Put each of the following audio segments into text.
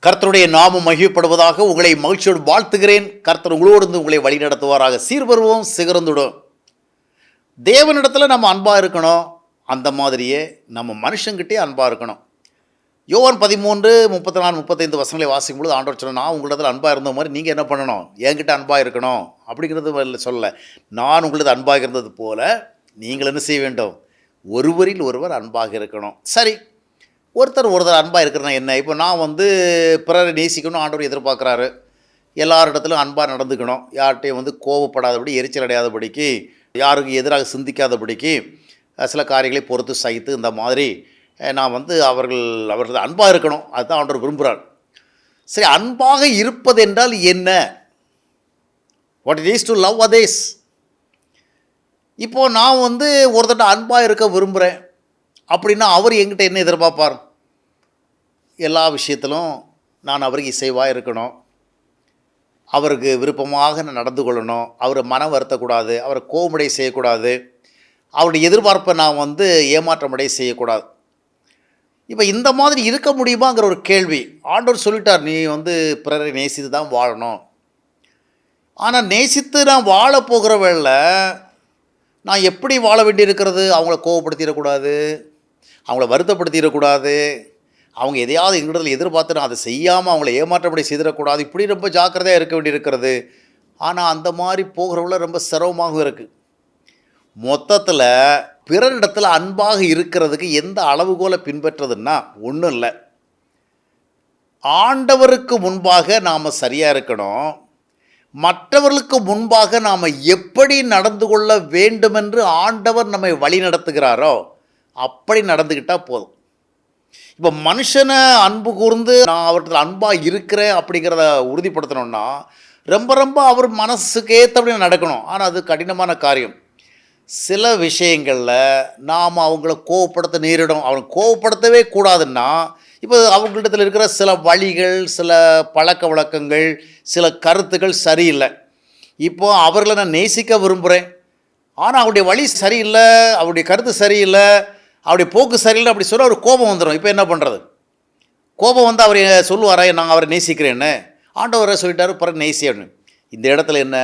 கர்த்தருடைய நாமம் மகிழ்ப்படுவதாக உங்களை மகிழ்ச்சியோடு வாழ்த்துகிறேன். கர்த்தர் உங்களோடு உங்களை வழி நடத்துவாராக. சீர்வருவோம், சிகரந்துடும். தேவனிடத்தில் நம்ம அன்பாக இருக்கணும். அந்த மாதிரியே நம்ம மனுஷங்கிட்டே அன்பாக இருக்கணும். யோவான் 13:34-35 வசனங்களை வாசிக்கும் பொழுது ஆண்டவர் சொன்ன, நான் உங்களிடத்தில் அன்பாக இருந்த மாதிரி நீங்கள் என்ன பண்ணணும், என்கிட்ட அன்பாக இருக்கணும் அப்படிங்கிறது சொல்லலை. நான் உங்களது அன்பாக இருந்தது போல நீங்கள் என்ன செய்ய வேண்டும், ஒருவரில் ஒருவர் அன்பாக இருக்கணும். சரி, ஒருத்தர் அன்பாக இருக்கிறனா என்ன? இப்போ நான் பிறரை நேசிக்கணும் ஆண்டவர் எதிர்பார்க்குறாரு. எல்லாரிடத்துலையும் அன்பாக நடந்துக்கணும். யார்கிட்டையும் கோவப்படாதபடி, எரிச்சல் அடையாதபடிக்கு, யாருக்கு எதிராக சிந்திக்காதபடிக்கு, சில காரியங்களை பொறுத்து சகித்து இந்த மாதிரி நான் அவர்கள் அன்பாக இருக்கணும். அதுதான் ஆண்டவர் விரும்புகிறார். சரி, அன்பாக இருப்பது என்றால் என்ன? What it is to love others. இப்போது நான் ஒருத்தட்ட அன்பாக இருக்க விரும்புகிறேன் அப்படின்னா அவர் என்கிட்ட என்ன எதிர்பார்ப்பார்? எல்லா விஷயத்திலும் நான் அவருக்கு இசைவாக இருக்கணும், அவருக்கு விருப்பமாக நான் நடந்து கொள்ளணும், அவரை மனம் வருத்தக்கூடாது, அவரை கோபமடைய செய்யக்கூடாது, அவருடைய எதிர்பார்ப்பை நான் ஏமாற்றமடைய செய்யக்கூடாது. இப்போ இந்த மாதிரி இருக்க முடியுமாங்கிற ஒரு கேள்வி. ஆண்டவர் சொல்லிட்டார், நீ பிறரை நேசித்து தான் வாழணும். ஆனால் நேசித்து நான் வாழ போகிற வேளை நான் எப்படி வாழ வேண்டியிருக்கிறது? அவங்கள கோவப்படுத்திடக்கூடாது, அவங்கள வருத்தப்படுத்திடக்கூடாது, அவங்க எதையாவது எங்களிடத்தில் எதிர்பார்த்து நான் அதை செய்யாமல் அவங்கள ஏமாற்றப்படி செய்திடக்கூடாது. இப்படி ரொம்ப ஜாக்கிரதையாக இருக்க வேண்டியிருக்கிறது. ஆனால் அந்த மாதிரி போகிறவங்கள ரொம்ப சிரமமாகவும் இருக்குது. மொத்தத்தில் பிறரிடத்தில் அன்பாக இருக்கிறதுக்கு எந்த அளவுகோலை பின்பற்றுறதுன்னா ஒன்றும் இல்லை. ஆண்டவருக்கு முன்பாக நாம் சரியாக இருக்கணும். மற்றவர்களுக்கு முன்பாக நாம் எப்படி நடந்து கொள்ள வேண்டுமென்று ஆண்டவர் நம்மை வழி நடத்துகிறாரோ அப்படி நடந்துக்கிட்டால் போதும். இப்போ மனுஷனை அன்பு கூர்ந்து நான் அவர்கிட்ட அன்பாக இருக்கிறேன் அப்படிங்கிறத உறுதிப்படுத்தணும்னா ரொம்ப அவர் மனசுக்கு ஏற்றபடி நடக்கணும். ஆனால் அது கடினமான காரியம். சில விஷயங்களில் நாம் அவங்கள கோவப்படுத்த நேரிடும். அவங்க கோவப்படுத்தவே கூடாதுன்னா, இப்போ அவங்கள்ட்ட இருக்கிற சில வழிகள், சில பழக்க வழக்கங்கள், சில கருத்துக்கள் சரியில்லை. இப்போது அவர்களை நான் நேசிக்க விரும்புகிறேன், ஆனால் அவருடைய வழி சரியில்லை, அவருடைய கருத்து சரியில்லை, அவருடைய போக்கு சரியில்லை அப்படி சொல்ல ஒரு கோபம் வந்துடும். இப்போ என்ன பண்ணுறது? கோபம் அவர் சொல்லுவாரா நான் அவரை நேசிக்கிறேன்னு? ஆண்டவரை சொல்லிட்டாரு பிறகு நேசியன்னு. இந்த இடத்துல என்ன,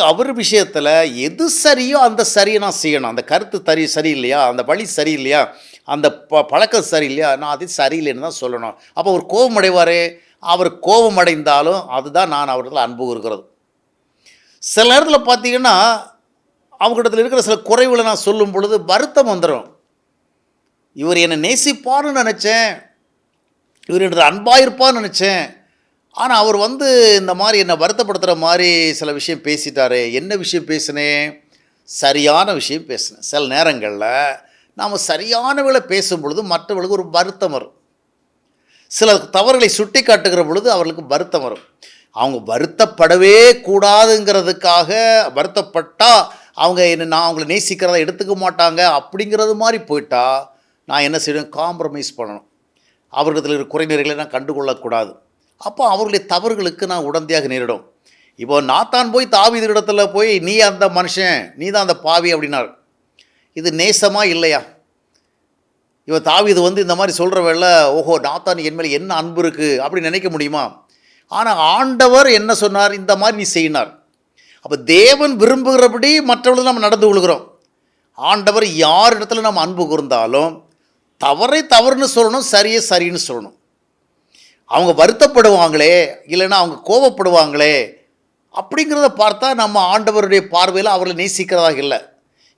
அவர் விஷயத்தில் எது சரியோ அந்த சரியை நான் செய்யணும். அந்த கருத்து சரியில்லையா, அந்த வழி சரியில்லையா, அந்த பழக்கம் சரியில்லையா, நான் அது சரியில்லைன்னு தான் சொல்லணும். அப்போ ஒரு கோபம் அடைவார். அவர் கோபம் அடைந்தாலும் அதுதான் நான் அவர்களில் அன்பு இருக்கிறது. சில நேரத்தில் பார்த்திங்கன்னா அவங்ககிட்ட இருக்கிற சில குறைவுகளை நான் சொல்லும் பொழுது வருத்தம் வந்துடும். இவர் என்னை நேசிப்பார்னு நினச்சேன், இவர் என்னோட அன்பாக இருப்பார்னு நினச்சேன், ஆனால் அவர் இந்த மாதிரி என்னை வருத்தப்படுத்துகிற மாதிரி சில விஷயம் பேசிட்டாரு. என்ன விஷயம் பேசினேன்? சரியான விஷயம் பேசினேன். சில நேரங்களில் நாம் சரியானவர்களை பேசும் பொழுது மற்றவர்களுக்கு ஒரு வருத்தம் வரும். சில தவறுகளை சுட்டி காட்டுகிற பொழுது அவர்களுக்கு வருத்தம் வரும். அவங்க வருத்தப்படவே கூடாதுங்கிறதுக்காக வருத்தப்பட்டால் நான் அவங்கள நேசிக்கிறத எடுத்துக்க மாட்டாங்க அப்படிங்கிறது மாதிரி போயிட்டா நான் என்ன செய்வேன்? காம்ப்ரமைஸ் பண்ணணும். அவர்களிடத்தில் இருக்கிற குறைநிறைகளை நான் கண்டுகொள்ளக்கூடாது. அப்போ அவர்களுடைய தவறுகளுக்கு நான் உடந்தையாக நேரிடும். இப்போ நாத்தான் போய் தாவீது இடத்துல போய் நீ அந்த மனுஷன், நீ தான் அந்த பாவி அப்படின்னார். இது நேசமா இல்லையா? இவன் தாவீது இந்த மாதிரி சொல்கிற வேளை ஓஹோ நாத்தான் என் மேலே என்ன அன்பு இருக்குது அப்படி நினைக்க முடியுமா? ஆனால் ஆண்டவர் என்ன சொன்னார்? இந்த மாதிரி நீ செய்யினார். அப்போ தேவன் விரும்புகிறபடி மற்றவர்களும் நம்ம நடந்து கொள்கிறோம். ஆண்டவர் யார் இடத்துல நம்ம அன்பு கூர்ந்தாலும் தவறை தவறுன்னு சொல்லணும், சரியை சரின்னு சொல்லணும். அவங்க வருத்தப்படுவாங்களே, இல்லைன்னா அவங்க கோபப்படுவாங்களே அப்படிங்கிறத பார்த்தா நம்ம ஆண்டவருடைய பார்வையில் அவர்களை நேசிக்கிறதாக இல்லை.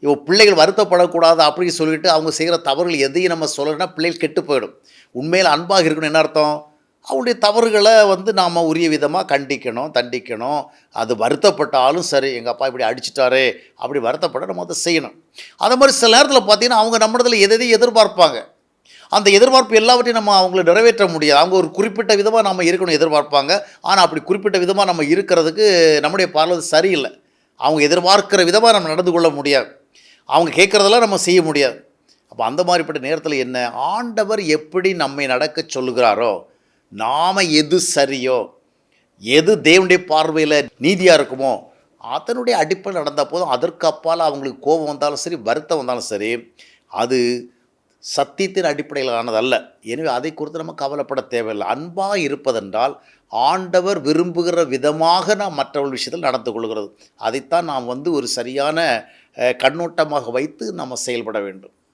இப்போ பிள்ளைகள் வருத்தப்படக்கூடாது அப்படின்னு சொல்லிட்டு அவங்க செய்கிற தவறுகள் எதையும் நம்ம சொல்லணும்னா பிள்ளைகள் கெட்டு போயிடும். உண்மையில் அன்பாக இருக்கணும் என்ன அர்த்தம்? அவருடைய தவறுகளை நாம் உரிய விதமாக கண்டிக்கணும், தண்டிக்கணும். அது வருத்தப்பட்டாலும் சரி, எங்கள் அப்பா இப்படி அடிச்சிட்டாரே அப்படி வருத்தப்பட நம்ம அதை செய்யணும். அதே மாதிரி சில நேரத்தில் பார்த்திங்கன்னா அவங்க நம்மிடத்தில் எதையும் எதிர்பார்ப்பாங்க. அந்த எதிர்பார்ப்பு எல்லாவற்றையும் நம்ம அவங்கள நிறைவேற்ற முடியாது. அவங்க ஒரு குறிப்பிட்ட விதமாக நம்ம இருக்கணும் எதிர்பார்ப்பாங்க. ஆனால் அப்படி குறிப்பிட்ட விதமாக நம்ம இருக்கிறதுக்கு நம்முடைய பார்வை சரியில்லை. அவங்க எதிர்பார்க்கிற விதமாக நம்ம நடந்து கொள்ள முடியாது. அவங்க கேட்குறதெல்லாம் நம்ம செய்ய முடியாது. அப்போ அந்த மாதிரிப்பட்ட நேரத்தில் என்ன, ஆண்டவர் எப்படி நம்மை நடக்க சொல்லுகிறாரோ, நாம் எது சரியோ, எது தேவனுடைய பார்வையில் நீதியாக இருக்குமோ அதனுடைய அடிப்படையில் நடந்தால் போதும். அதற்கு அப்பால் அவங்களுக்கு கோபம் வந்தாலும் சரி, வருத்தம் வந்தாலும் சரி, அது சத்தியத்தின் அடிப்படையில் ஆனதல்ல. எனவே அதை குறித்து நம்ம கவலைப்பட தேவையில்லை. அன்பாக இருப்பதென்றால் ஆண்டவர் விரும்புகிற விதமாக நாம் மற்றவர்கள் விஷயத்தில் நடந்து கொள்கிறது. அதைத்தான் நாம் ஒரு சரியான கண்ணோட்டமாக வைத்து நம்ம செயல்பட வேண்டும்.